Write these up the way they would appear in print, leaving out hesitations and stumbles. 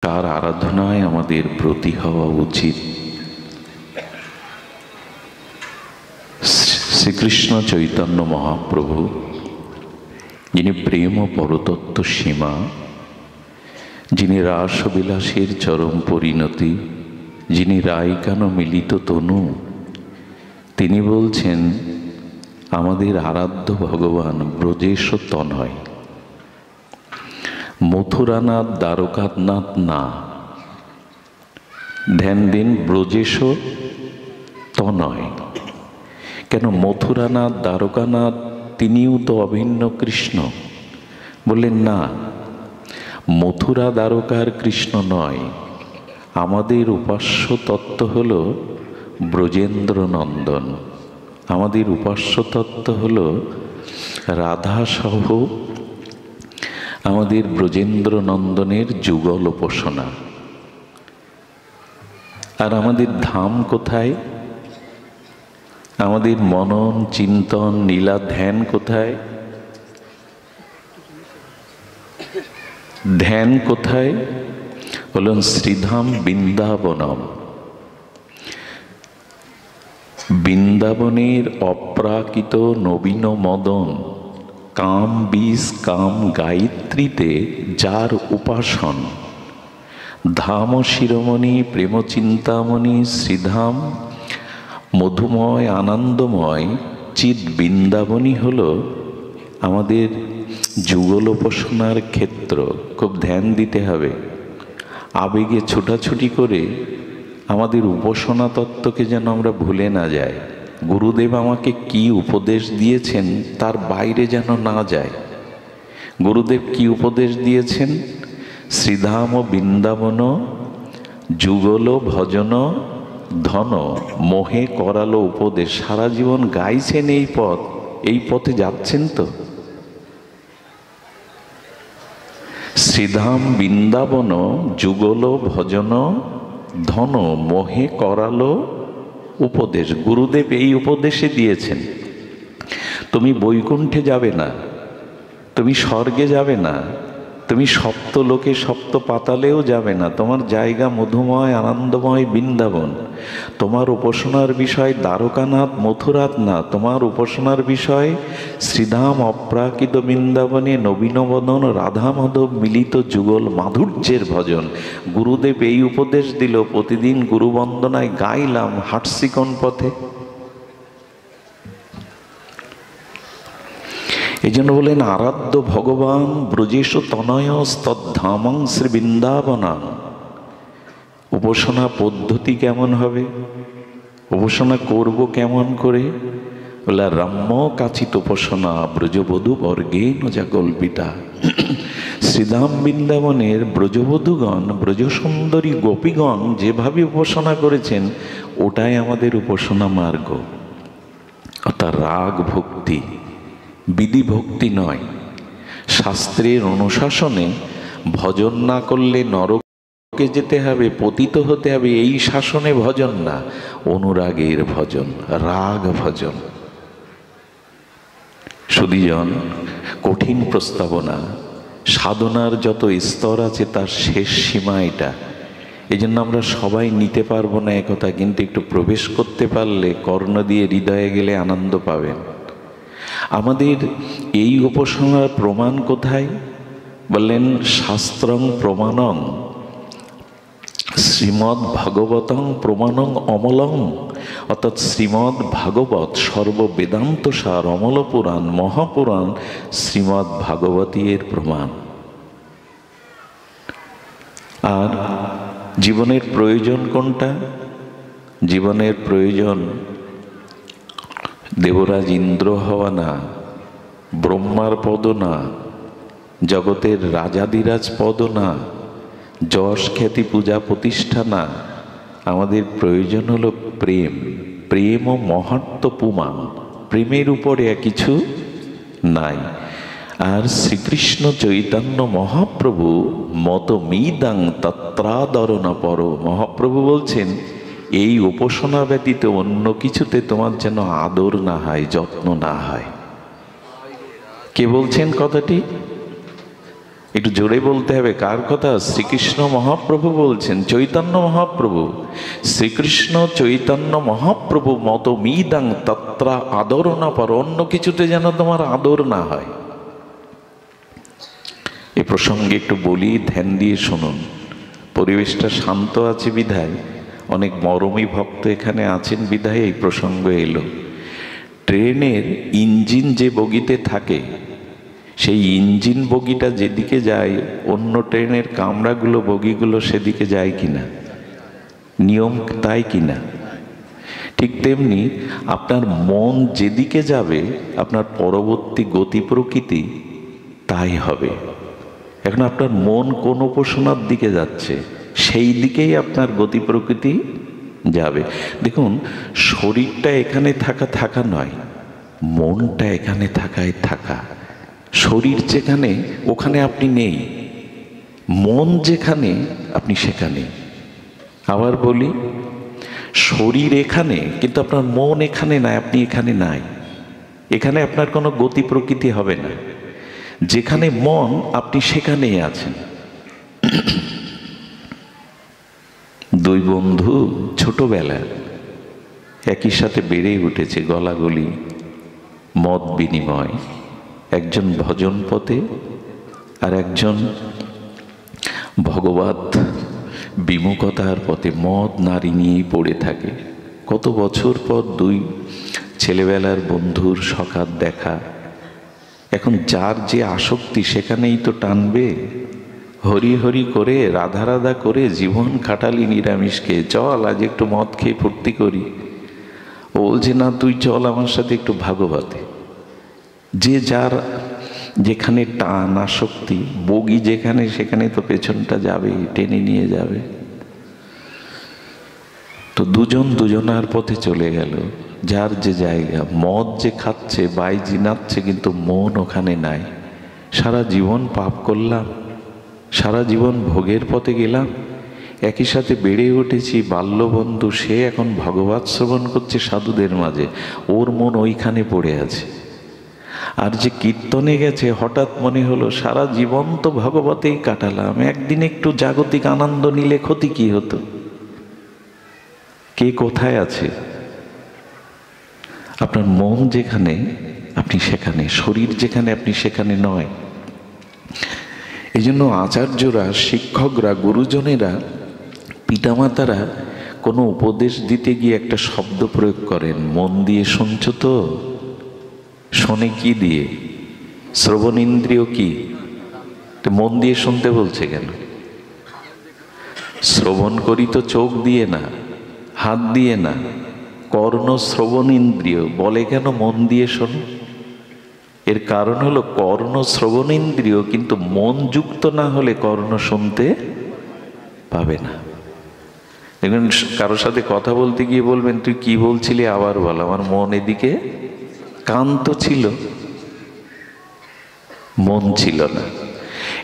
কার আরাধনায় আমাদের ব্রতী হওয়া উচিত? শ্রীকৃষ্ণ চৈতন্য মহাপ্রভু, যিনি প্রেম ও পরতত্ত্ব সীমা, যিনি রাসবিলাসের চরম পরিণতি, যিনি রাইকানো মিলিত তনু, তিনি বলছেন আমাদের আরাধ্য ভগবান ব্রজেশ তনয়, মথুরানাথ দ্বারকানাথ না। ধ্যান দিন, ব্রজেশ তনয়। কেন মথুরানাথ দ্বারকানাথ তিনিও তো অভিন্ন কৃষ্ণ? বললেন না, মথুরা দ্বারকার কৃষ্ণ নয়। আমাদের উপাস্য তত্ত্ব হল ব্রজেন্দ্র নন্দন। আমাদের উপাস্য তত্ত্ব হল রাধা সহ আমাদের ব্রজেন্দ্র নন্দনের যুগল উপাসনা। আর আমাদের ধাম কোথায়? আমাদের মনন চিন্তন লীলা ধ্যান কোথায়? ধ্যান কোথায়? বলুন, শ্রীধাম বৃন্দাবনম। বৃন্দাবনের অপ্রাকৃত নবীন মদন কাম বীজ কাম গায়ত্রীতে যার উপাসন, ধাম শিরোমণি প্রেম চিন্তামণি শ্রীধাম মধুময় আনন্দময় চিৎ বৃন্দাবনই হল আমাদের যুগল উপাসনার ক্ষেত্র। খুব ধ্যান দিতে হবে। আবেগে ছোটাছুটি করে আমাদের উপাসনা তত্ত্বকে যেন আমরা ভুলে না যাই। গুরুদেব আমাকে কি উপদেশ দিয়েছেন তার বাইরে যেন না যায়। গুরুদেব কি উপদেশ দিয়েছেন? শ্রীধাম বৃন্দাবন যুগল ভজন ধন মোহে করালো উপদেশ। সারা জীবন গাইছেন এই পথ, এই পথে যাচ্ছেন তো? শ্রীধাম বৃন্দাবন যুগল ভজন ধন মোহে করালো উপদেশ। গুরুদেব এই উপদেশে দিয়েছেন, তুমি বৈকুণ্ঠে যাবে না, তুমি স্বর্গে যাবে না, তুমি সপ্ত লোকে সপ্ত পাতালেও যাবে না। তোমার জায়গা মধুময় আনন্দময় বৃন্দাবন। তোমার উপাসনার বিষয় দ্বারকানাথ মথুরাত না, তোমার উপাসনার বিষয় শ্রীধাম অপ্রাকৃত বৃন্দাবনে নবীনবদন রাধা মাধব মিলিত যুগল মাধুর্যের ভজন। গুরুদেব এই উপদেশ দিল, প্রতিদিন গুরুবন্দনায় গাইলাম, হাঁটছি কোন পথে? এই জন্য বলেন আরাধ্য ভগবান ব্রজেশ তনয় স্তদ্ধামং শ্রী বৃন্দাবনাং। উপাসনা পদ্ধতি কেমন হবে? উপাসনা করব কেমন করে? বলে রাম্য কাচিত উপাসনা ব্রজবধূ বর্গেন যা কল্পিতা। শ্রীধাম বৃন্দাবনের ব্রজবধূগণ ব্রজসুন্দরী গোপীগণ যেভাবে উপাসনা করেছেন ওটাই আমাদের উপাসনা মার্গ। অর্থাৎ রাগ ভক্তি, বিধি ভক্তি নয়। শাস্ত্রের অনুশাসনে ভজন না করলে নরকে যেতে হবে, পতিত হতে হবে, এই শাসনে ভজন না, অনুরাগের ভজন, রাগ ভজন। সুধীজন, কঠিন প্রস্তাবনা। সাধনার যত স্তর আছে তার শেষ সীমা এটা। এই জন্য আমরা সবাই নিতে পারবো না একথা, কিন্তু একটু প্রবেশ করতে পারলে কর্ণ দিয়ে হৃদয়ে গেলে আনন্দ পাবেন। আমাদের এই উপাসনার প্রমাণ কোথায়? বললেন শাস্ত্রং প্রমাণং শ্রীমদ্ ভাগবতং প্রমাণং অমলং। অর্থাৎ শ্রীমদ্ ভাগবত সর্ববেদান্ত সার, অমল পুরাণ মহাপুরাণ শ্রীমদ্ ভাগবতীর প্রমাণ। আর জীবনের প্রয়োজন কোনটা? জীবনের প্রয়োজন দেবরাজ ইন্দ্র হওয়া না, ব্রহ্মার পদ না, জগতের রাজাদিরাজ পদ না, যশ খ্যাতি পূজা প্রতিষ্ঠা না। আমাদের প্রয়োজন হলো প্রেম। প্রেম ও মহাত্ম পুমান। প্রেমের উপরে কিছু নাই। আর শ্রীকৃষ্ণ চৈতন্য মহাপ্রভু মত মিদাং তত্রাদরণ পর। মহাপ্রভু বলছেন এই উপাসনা ব্যতীত অন্য কিছুতে তোমার যেন আদর না হয়, যত্ন না হয়। কে বলছেন কথাটি? একটু জোরে বলতে হবে, কার কথা? শ্রীকৃষ্ণ মহাপ্রভু বলছেন, চৈতন্য মহাপ্রভু। শ্রীকৃষ্ণ চৈতন্য মহাপ্রভু মত মিদাং তত্রা আদর না পারো, অন্য কিছুতে যেন তোমার আদর না হয়। এ প্রসঙ্গে একটু বলি, ধ্যান দিয়ে শুনুন। পরিবেশটা শান্ত আছে বিধায়, অনেক মরমী ভক্ত এখানে আছেন বিধায় এই প্রসঙ্গ এলো। ট্রেনের ইঞ্জিন যে বগিতে থাকে, সেই ইঞ্জিন বগিটা যেদিকে যায়, অন্য ট্রেনের কামরাগুলো বগিগুলো সেদিকে যায় কিনা? নিয়ম তাই কিনা? ঠিক তেমনি আপনার মন যেদিকে যাবে, আপনার পরবর্তী গতি প্রকৃতি তাই হবে। এখন আপনার মন কোন উপাসনার দিকে যাচ্ছে, সেই দিকেই আপনার গতি প্রকৃতি যাবে। দেখুন, শরীরটা এখানে থাকা নয়, মনটা এখানে থাকা। শরীর যেখানে, ওখানে আপনি নেই। মন যেখানে, আপনি সেখানে। আবার বলি, শরীর এখানে, কিন্তু আপনার মন এখানে নাই, আপনি এখানে নাই। এখানে আপনার কোনো গতি প্রকৃতি হবে না। যেখানে মন, আপনি সেখানেই আছেন। দুই বন্ধু ছোটবেলা একই সাথে বেড়ে উঠেছে, গলাগলি, মত বিনিময়। একজন ভজন পথে আর একজন ভগবত বিমুখতার পথে মদ নারী নিয়েই পড়ে থাকে। কত বছর পর দুই ছেলেবেলার বন্ধুর সখাত দেখা। এখন যার যে আসক্তি, সেখানেই তো টানবে। হরি হরি করে, রাধা রাধা করে জীবন খাটালি নিরামিষকে, চল আজ একটু মদ খেয়ে ফুর্তি করি। ও বলছে, না তুই চল আমার সাথে একটু ভাগবতে। যে যার যেখানে টান, আসক্তি, বগি যেখানে, সেখানে তো পেছনটা যাবে, টেনে নিয়ে যাবে। তো দুজন দুজনার পথে চলে গেল, যার যে জায়গা। মদ যে খাচ্ছে, বাইজি নাচছে, কিন্তু মন ওখানে নাই। সারা জীবন পাপ করলাম, সারা জীবন ভোগের পথে গেলাম। একই সাথে বেড়ে উঠেছি, বাল্যবন্ধু, সে এখন ভগবত শ্রবণ করছে সাধুদের মাঝে, ওর মন ওইখানে পড়ে আছে। আর যে কীর্তনে গেছে, হঠাৎ মনে হলো সারা জীবন তো ভগবতেই কাটালাম, একদিন একটু জাগতিক আনন্দ নিলে ক্ষতি কি হতো? কে কোথায় আছে? আপনার মন যেখানে, আপনি সেখানে। শরীর যেখানে, আপনি সেখানে নয়। এই জন্য আচার্যরা, শিক্ষকরা, গুরুজনেরা, পিতামাতারা কোনো উপদেশ দিতে গিয়ে একটা শব্দ প্রয়োগ করেন, মন দিয়ে শুনছ তো? শোনে কি দিয়ে? শ্রবণ ইন্দ্রিয় কি? মন দিয়ে শুনতে বলছে কেন? শ্রবণ করি তো চোখ দিয়ে না, হাত দিয়ে না, কর্ণ শ্রবণ ইন্দ্রিয় বলে কেন মন দিয়ে শোন? এর কারণ হলো কর্ণ শ্রবণ ইন্দ্রিয়, কিন্তু মন যুক্ত না হলে কর্ণ শুনতে পাবে না। দেখবেন কারোর সাথে কথা বলতে গিয়ে বলবেন, তুই কি বলছিলি আবার বল, আমার মন এদিকে। কান তো ছিল, মন ছিল না।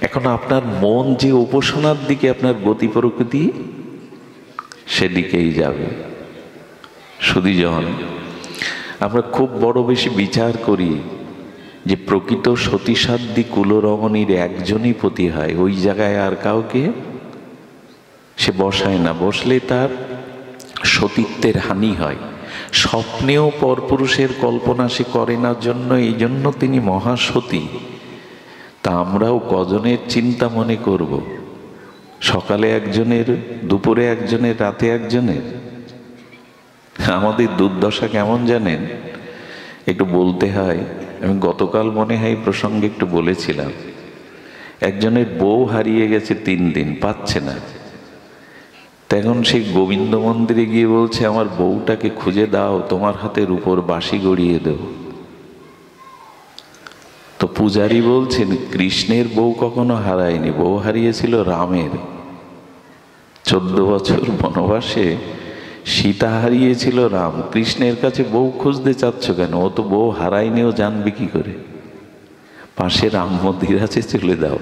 এখন আপনার মন যে উপাসনার দিকে, আপনার গতি প্রকৃতি সেদিকেই যাবে। সুধীজন, আমরা খুব বড় বেশি বিচার করি যে প্রকৃত সতীসাধ্যী কুলরমণীর একজনই পতি হয়, ওই জায়গায় আর কাউকে সে বসায় না। বসলে তার সতীত্বের হানি হয়। স্বপ্নেও পরপুরুষের কল্পনা সে করে না, জন্য এই জন্য তিনি মহাসতী। তা আমরাও কজনের চিন্তা মনে করব? সকালে একজনের, দুপুরে একজনের, রাতে একজনের। আমাদের দুর্দশা কেমন জানেন? একটু বলতে হয়, আমি গতকাল মনে হয় প্রসঙ্গে একটু বলেছিলাম। একজনের বউ হারিয়ে গেছে 3 দিন, পাচ্ছে না। তখন সেই গোবিন্দ মন্দিরে গিয়ে বলছে, আমার বউটাকে খুঁজে দাও, তোমার হাতের উপর বাঁশি গড়িয়ে দেব। তো পূজারী বলছেন, কৃষ্ণের বউ কখনো হারায়নি, বউ হারিয়েছিল রামের। 14 বছর বনবাসে সীতা হারিয়েছিল রাম। কৃষ্ণের কাছে বউ খুঁজতে চাচ্ছ কেন? ও তো বউ হারায়নি, ও জানবে কি করে? পাশে রাম মন্দির আছে, চলে দাও।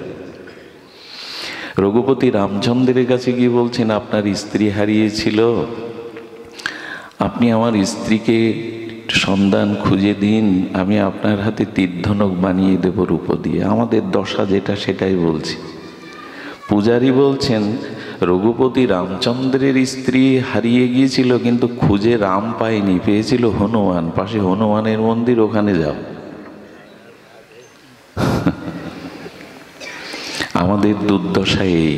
রঘুপতি রামচন্দ্রের কাছে গিয়ে বলছেন, আপনার স্ত্রী হারিয়েছিল, আপনি আমার স্ত্রীকে সন্ধান খুঁজে দিন, আমি আপনার হাতে তীর্ধনুক বানিয়ে দেব রূপ দিয়ে। আমাদের দশা যেটা সেটাই বলছি। পূজারী বলছেন রঘুপতি রামচন্দ্রের স্ত্রী হারিয়ে গিয়েছিল, কিন্তু খুঁজে রাম পায়নি, পেয়েছিল হনুমান। পাশে হনুমানের মন্দির, ওখানে যাও। আমাদের দুর্দশা এই,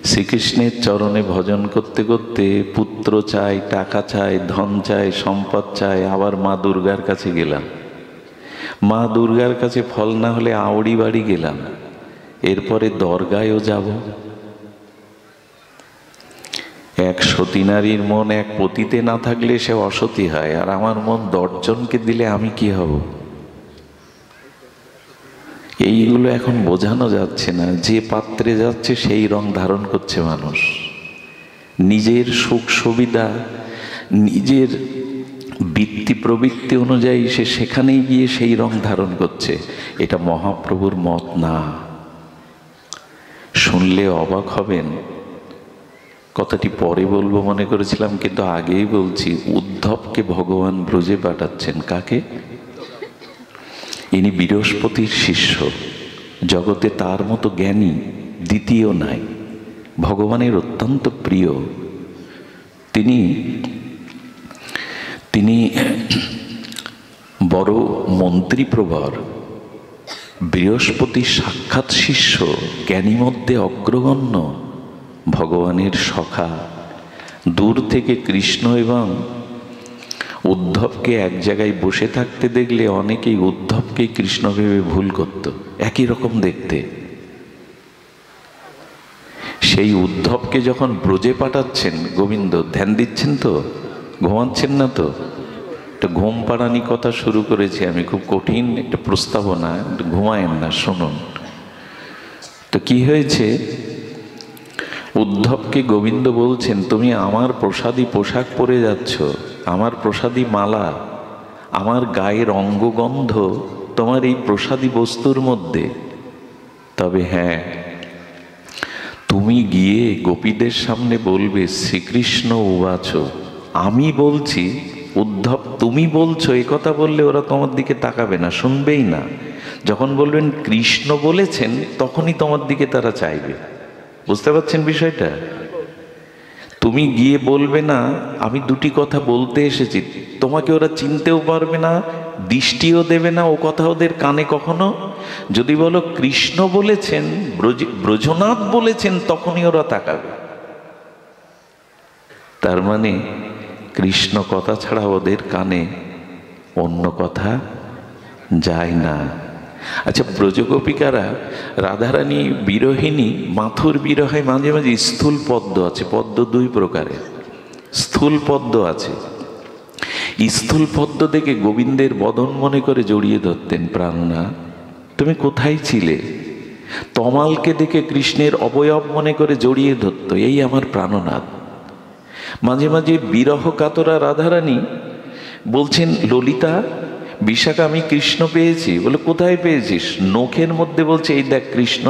শ্রীকৃষ্ণের চরণে ভজন করতে করতে পুত্র চাই, টাকা চাই, ধন চাই, সম্পদ চাই, আবার মা দুর্গার কাছে গেলাম। মা দুর্গার কাছে ফল না হলে আউড়ি বাড়ি গেলাম, এরপরে দরগায়ও যাব। এক সতী নারীর মন এক পতিতে না থাকলে সে অসতী হয়, আর আমার মন 10 জনকে দিলে আমি কি হব? এইগুলো এখন বোঝানো যাচ্ছে না। যে পাত্রে যাচ্ছে সেই রং ধারণ করছে মানুষ। নিজের সুখ সুবিধা, নিজের বৃত্তি প্রবৃত্তি অনুযায়ী সে সেখানেই গিয়ে সেই রং ধারণ করছে। এটা মহাপ্রভুর মত না। শুনলে অবাক হবেন, কথাটি পরে বলবো মনে করেছিলাম, কিন্তু আগেই বলছি। উদ্ধবকে ভগবান ব্রজে পাঠাচ্ছেন। কাকে? ইনি বৃহস্পতির শিষ্য। জগতে তার মতো জ্ঞানী দ্বিতীয় নাই, ভগবানের অত্যন্ত প্রিয়। তিনি বড় মন্ত্রীপ্রবর, বৃহস্পতির সাক্ষাৎ শিষ্য, জ্ঞানী মধ্যে অগ্রগণ্য, ভগবানের সখা। দূর থেকে কৃষ্ণ এবং উদ্ধবকে এক জায়গায় বসে থাকতে দেখলে অনেকেই উদ্ধবকে কৃষ্ণ ভেবে ভুল করত, একই রকম দেখতে। সেই উদ্ধবকে যখন ব্রজে পাঠাচ্ছেন গোবিন্দ, ধ্যান দিচ্ছেন তো? ঘুমাচ্ছেন না তো? একটা ঘুম পাড়ানি কথা শুরু করেছি আমি, খুব কঠিন একটা প্রস্তাবনা, ঘুমায়েন না, শুনুন তো। কি হয়েছে? উদ্ধবকে গোবিন্দ বলছেন, তুমি আমার প্রসাদী পোশাক পরে যাচ্ছ, আমার প্রসাদী মালা, আমার গায়ের অঙ্গগন্ধ তোমার এই প্রসাদী বস্তুর মধ্যে। তবে হ্যাঁ, তুমি গিয়ে গোপীদের সামনে বলবে শ্রীকৃষ্ণ উবাচ। আমি বলছি উদ্ধব, তুমি বলছো, এই কথা বললে ওরা তোমার দিকে তাকাবে না, শুনবেই না। যখন বলবেন কৃষ্ণ বলেছেন, তখনই তোমার দিকে তারা চাইবে। বুঝতে পারছেন বিষয়টা? তুমি গিয়ে বলবে না আমি দুটি কথা বলতে এসেছি, তোমাকে ওরা চিনতেও পারবে না, দৃষ্টিও দেবে না, ও কথা ওদের কানে কখনো। যদি বলো কৃষ্ণ বলেছেন, ব্রজনাথ বলেছেন, তখনই ওরা তাকাবে। তার মানে কৃষ্ণ কথা ছাড়া ওদের কানে অন্য কথা যায় না। আচ্ছা, ব্রজগোপিকারা, রাধারানী বিরহিণী, মাথুর বিরহে মাঝে মাঝে স্থূল পদ্ম আছে। পদ্ম 2 প্রকারের, স্থূল পদ্ম আছে। স্থূল পদ্ম দেখে গোবিন্দের বদন মনে করে জড়িয়ে ধরতেন, প্রাণনা তুমি কোথায় ছিলে? তমালকে দেখে কৃষ্ণের অবয়ব মনে করে জড়িয়ে ধরত, এই আমার প্রাণনাথ। মাঝে মাঝে বিরহ কাতরা রাধারানী বলছেন, ললিতা বিশাখা, আমি কৃষ্ণ পেয়েছি। বলে কোথায় পেয়েছিস? নখের মধ্যে। বলছে এই দেখ কৃষ্ণ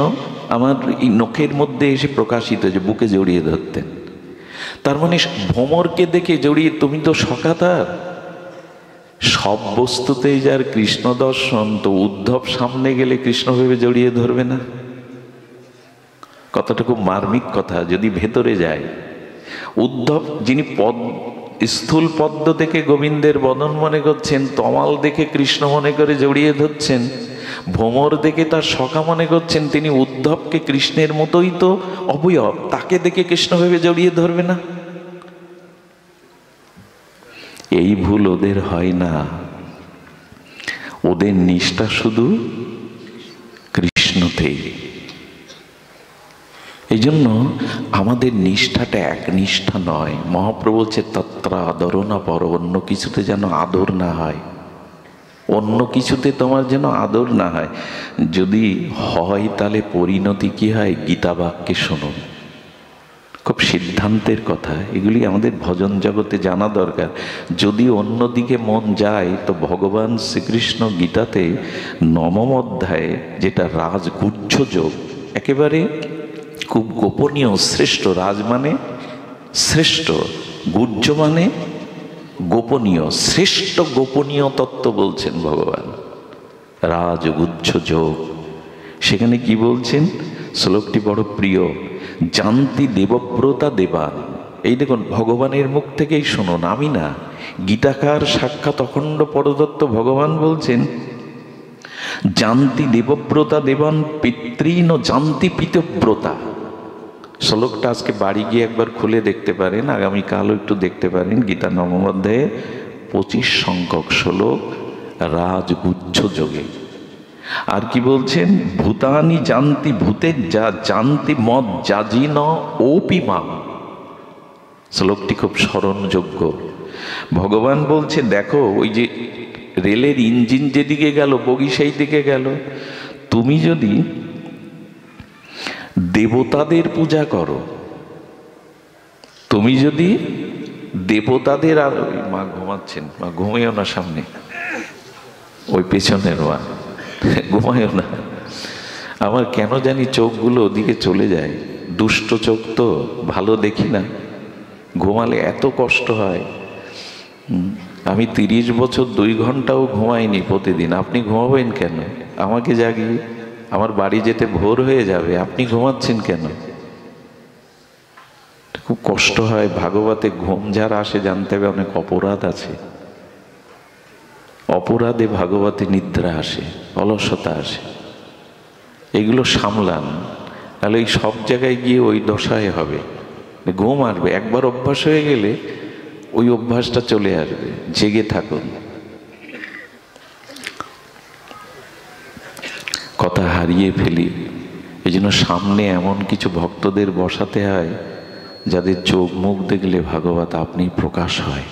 আমার এই নখের মধ্যে এসে প্রকাশিত, যে বুকে জড়িয়ে ধরতেন। তার মানে ভ্রমরকে দেখে জড়িয়ে, তুমি তো সখা তার। সব বস্তুতেই যার কৃষ্ণ দর্শন, তো উদ্ধব সামনে গেলে কৃষ্ণ ভেবে জড়িয়ে ধরবে না? কথাটা খুব মার্মিক কথা যদি ভেতরে যায়। উদ্ধব যিনি স্থূল পদ্ম দেখে গোবিন্দের বদন মনে করছেন, তমাল দেখে কৃষ্ণ মনে করে জড়িয়ে ধরছেন, ভ্রমর দেখে তার সখা মনে করছেন, তিনি উদ্ধবকে কৃষ্ণের মতোই তো অবয়ব, তাকে দেখে কৃষ্ণ ভেবে জড়িয়ে ধরবে না? এই ভুল ওদের হয় না। ওদের নিষ্ঠা শুধু কৃষ্ণতেই। এই জন্য আমাদের নিষ্ঠাটা এক নিষ্ঠা নয়। মহাপ্রভু বলছে তত্র আদর না পর, অন্য কিছুতে যেন আদর না হয়, অন্য কিছুতে তোমার যেন আদর না হয়। যদি হয় তাহলে পরিণতি কি হয়? গীতা বাক্যে শুনুন, খুব সিদ্ধান্তের কথা। এগুলি আমাদের ভজন জগতে জানা দরকার। যদি অন্যদিকে মন যায়, তো ভগবান শ্রীকৃষ্ণ গীতাতে 9ম অধ্যায়ে, যেটা রাজগুহ্য যোগ, একেবারে খুব গোপনীয়, শ্রেষ্ঠ। রাজ মানে শ্রেষ্ঠ, গুহ্য মানে গোপনীয়, শ্রেষ্ঠ গোপনীয় তত্ত্ব বলছেন ভগবান, রাজগুচ্ছ যোগ। সেখানে কি বলছেন, শ্লোকটি বড় প্রিয়, জানতি দেবব্রতা দেবান। এই দেখুন, ভগবানের মুখ থেকেই শুনুন, আমি না, গীতাকার সাক্ষাৎ অখণ্ড পরদত্ত ভগবান বলছেন, জানতি দেবব্রতা দেবান পিতৃন জানতি পিতব্রতা। শ্লোকটা আজকে বাড়ি গিয়ে একবার খুলে দেখতে পারেন, আগামীকালও একটু দেখতে পারেন। গীতা নবম অধ্যায়ে 25 সংখ্যক শ্লোক, রাজগুচ্ছ যোগে। আর কি বলছেন, ভূতানি জানতি ভূতের যা জানতি মদ যাজিন ওপিমাম। শ্লোকটি খুব স্মরণযোগ্য। ভগবান বলছে, দেখো ওই যে রেলের ইঞ্জিন যেদিকে গেল, বগি সেই দিকে গেল। তুমি যদি দেবতাদের পূজা করো, তুমি যদি দেবতাদের, আর মা ঘুমাচ্ছেন, মা ঘুমাইও না, সামনে ওই পেছনের মা ঘুমাইও না। আমার কেন জানি চোখগুলো ওদিকে চলে যায়, দুষ্ট চোখ তো, ভালো দেখি না, ঘুমালে এত কষ্ট হয়। আমি 30 বছর 2 ঘন্টাও ঘুমাইনি প্রতিদিন। আপনি ঘুমাবেন কেন? আমাকে জাগিয়ে, আমার বাড়ি যেতে ভোর হয়ে যাবে, আপনি ঘুমাচ্ছেন কেন? খুব কষ্ট হয়। ভাগবতে ঘুম যার আসে জানতে হবে অনেক অপরাধ আছে। অপরাধে ভাগবতে নিদ্রা আসে, অলসতা আসে। এগুলো সামলান, তাহলে এই সব জায়গায় গিয়ে ওই দশায় হবে, ঘুম আসবে। একবার অভ্যাস হয়ে গেলে ওই অভ্যাসটা চলে আসবে। জেগে থাকুন। কথা হারিয়ে ফেলি, এই জন্য সামনে এমন কিছু ভক্তদের বসাতে হয় যাদের চোখ মুখ দেখলে ভাগবত আপনি প্রকাশ হয়।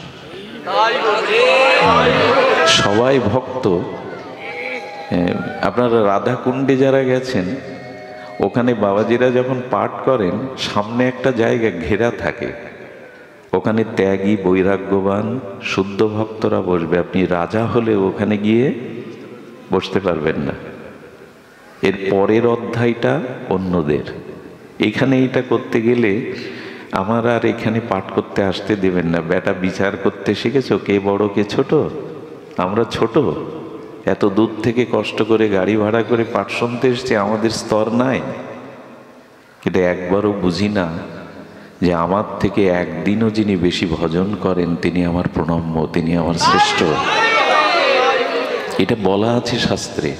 সবাই ভক্ত। আপনারা রাধাকুণ্ডে যারা গেছেন, ওখানে বাবাজিরা যখন পাঠ করেন, সামনে একটা জায়গা ঘেরা থাকে, ওখানে ত্যাগী বৈরাগ্যবান শুদ্ধ ভক্তরা বসবে। আপনি রাজা হলে ওখানে গিয়ে বসতে পারবেন না। এর পরের অধ্যায়টা অন্যদের। এখানে এটা করতে গেলে আমার আর এখানে পাঠ করতে আসতে দেবেন না। বেটা বিচার করতে শিখেছো, কে বড় কে ছোট? আমরা ছোট, এত দূর থেকে কষ্ট করে গাড়ি ভাড়া করে পাঠ শুনতে এসছি, আমাদের স্তর নাই। কিন্তু একবারও বুঝি না যে আমার থেকে একদিনও যিনি বেশি ভজন করেন তিনি আমার প্রণম্য, তিনি আমার শ্রেষ্ঠ। এটা বলা আছে শাস্ত্রে।